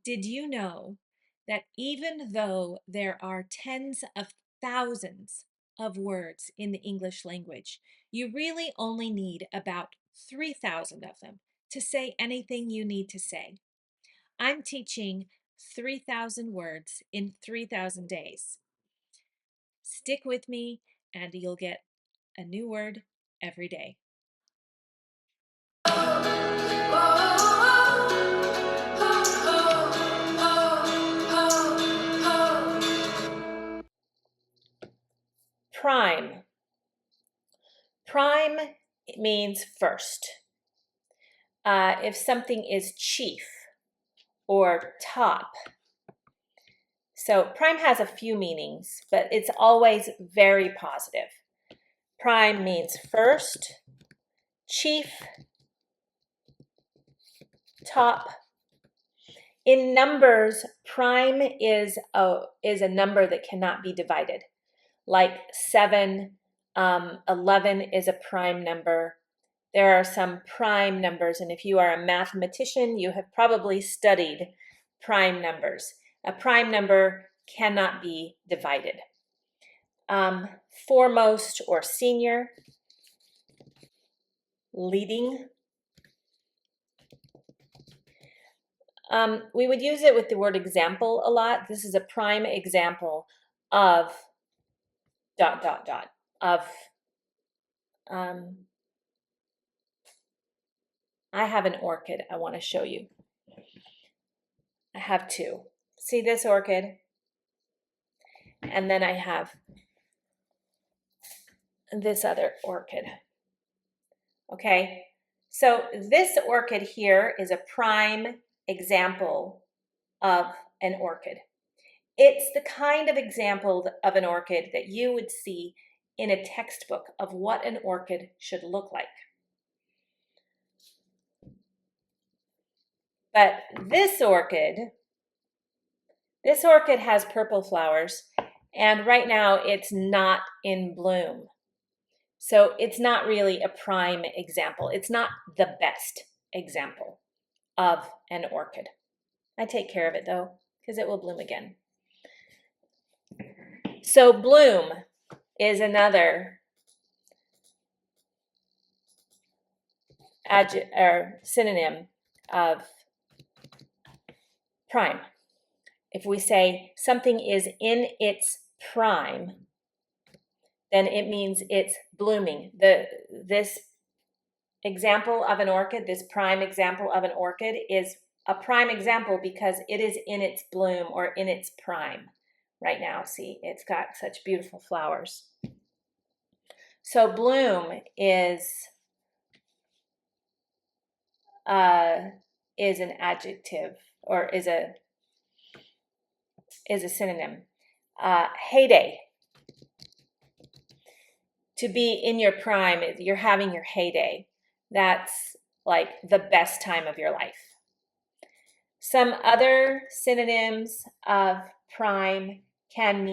Did you know that even though there are tens of thousands of words in the English language, you really only need about 3,000 of them to say anything you need to say? I'm teaching 3,000 words in 3,000 days. Stick with me and you'll get a new word every day. Prime. Prime means first. If something is chief or top. So prime has a few meanings, but it's always very positive. Prime means first, chief, top. In numbers, prime is a number that cannot be divided. Like 7, 11 is a prime number. There are some prime numbers, and if you are a mathematician, you have probably studied prime numbers. A prime number cannot be divided. Foremost or senior, leading. We would use it with the word example a lot. This is a prime example of ... of I have an orchid I want to show you. I have two. See this orchid? And then I have this other orchid. Okay, so this orchid here is a prime example of an orchid. It's the kind of example of an orchid that you would see in a textbook of what an orchid should look like. But this orchid has purple flowers, and right now it's not in bloom. So it's not really a prime example. It's not the best example of an orchid. I take care of it though, because it will bloom again. So bloom is another synonym of prime. If we say something is in its prime, then it means it's blooming. This example of an orchid, this prime example of an orchid, is a prime example because it is in its bloom or in its prime right now. See, it's got such beautiful flowers. So bloom is an adjective, or is a synonym. Heyday. To be in your prime, you're having your heyday. That's like the best time of your life. Some other synonyms of prime can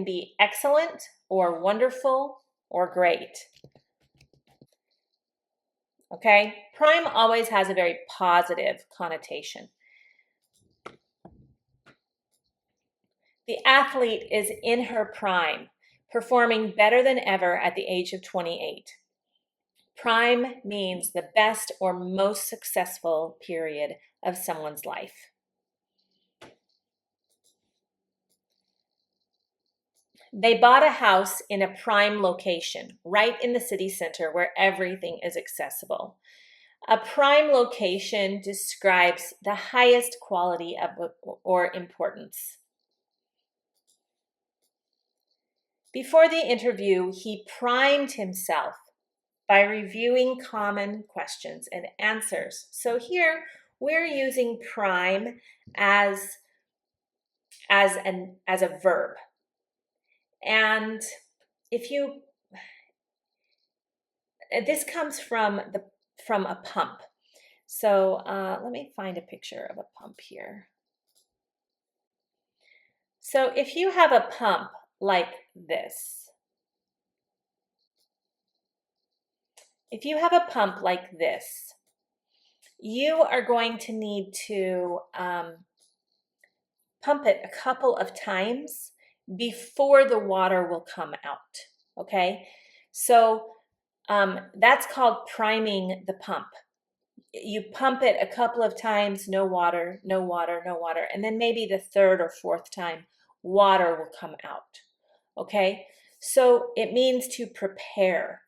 be excellent or wonderful or great. Okay, prime always has a very positive connotation. The athlete is in her prime, performing better than ever at the age of 28. Prime means the best or most successful period of someone's life. They bought a house in a prime location, right in the city center where everything is accessible. A prime location describes the highest quality of or importance. Before the interview, he primed himself by reviewing common questions and answers. So here we're using prime as a verb. And this comes from a pump. So let me find a picture of a pump here. So if you have a pump like this, you are going to need to pump it a couple of times before the water will come out, okay? So that's called priming the pump. You pump it a couple of times, no water, no water, no water, and then maybe the third or fourth time, water will come out, okay? So it means to prepare.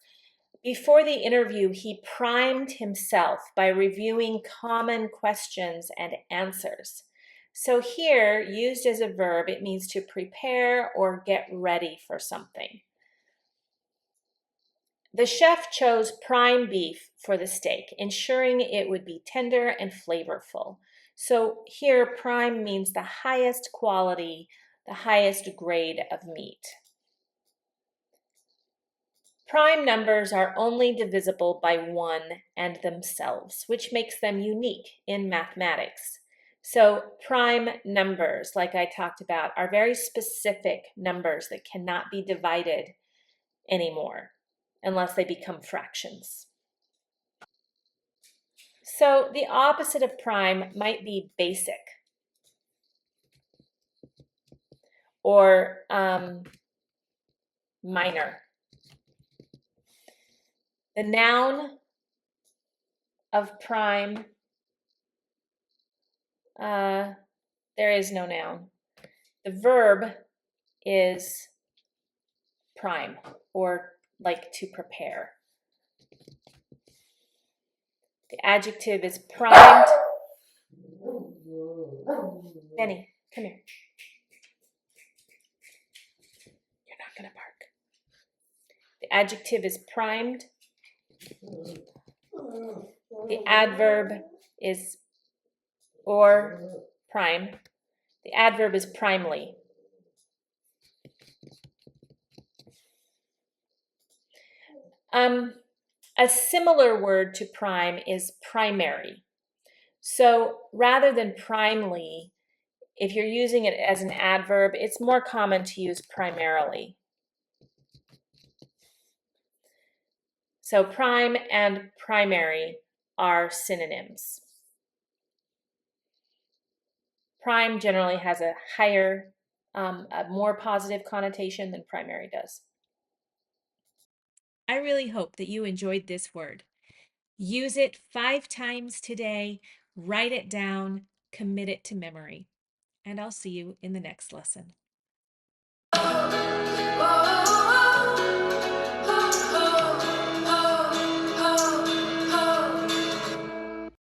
Before the interview, he primed himself by reviewing common questions and answers. So here, used as a verb, it means to prepare or get ready for something. The chef chose prime beef for the steak, ensuring it would be tender and flavorful. So here, prime means the highest quality, the highest grade of meat. Prime numbers are only divisible by 1 and themselves, which makes them unique in mathematics. So prime numbers, like I talked about, are very specific numbers that cannot be divided anymore unless they become fractions. So the opposite of prime might be basic or minor. The noun of prime, there is no noun. The verb is prime, or like to prepare. The adjective is primed. Benny, come here. You're not going to bark. The adjective is primed. The adverb is or prime. The adverb is primely. A similar word to prime is primary. So rather than primely, if you're using it as an adverb, it's more common to use primarily. So prime and primary are synonyms. Prime generally has a higher, a more positive connotation than primary does. I really hope that you enjoyed this word. Use it 5 times today, write it down, commit it to memory, and I'll see you in the next lesson.